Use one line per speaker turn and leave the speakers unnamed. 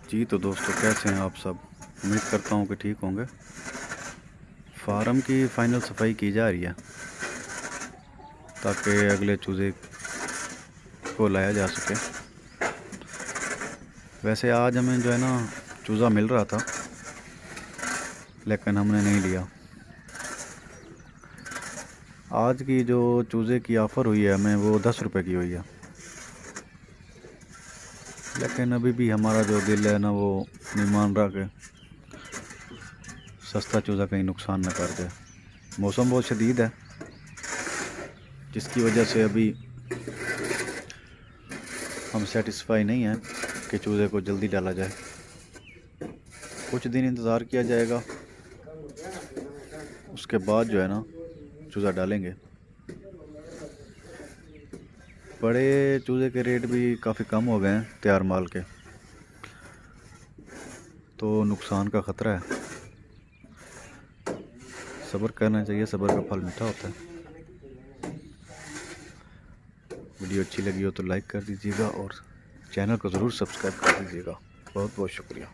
जी तो दोस्तों, कैसे हैं आप सब। उम्मीद करता हूँ कि ठीक होंगे। फार्म की फ़ाइनल सफाई की जा रही है ताकि अगले चूज़े को लाया जा सके। वैसे आज हमें जो है ना चूज़ा मिल रहा था, लेकिन हमने नहीं लिया। आज की जो चूज़े की ऑफ़र हुई है हमें, वो 10 रुपये की हुई है। लेकिन अभी भी हमारा जो दिल है ना, वो नहीं मान रहा कि सस्ता चूज़ा कहीं नुकसान न कर दे। मौसम बहुत शदीद है, जिसकी वजह से अभी हम सेटिस्फाई नहीं हैं कि चूज़े को जल्दी डाला जाए। कुछ दिन इंतज़ार किया जाएगा, उसके बाद जो है ना चूज़ा डालेंगे। बड़े चूज़े के रेट भी काफ़ी कम हो गए हैं तैयार माल के, तो नुकसान का ख़तरा है। सब्र करना चाहिए, सब्र का फल मीठा होता है। वीडियो अच्छी लगी हो तो लाइक कर दीजिएगा और चैनल को ज़रूर सब्सक्राइब कर दीजिएगा। बहुत बहुत शुक्रिया।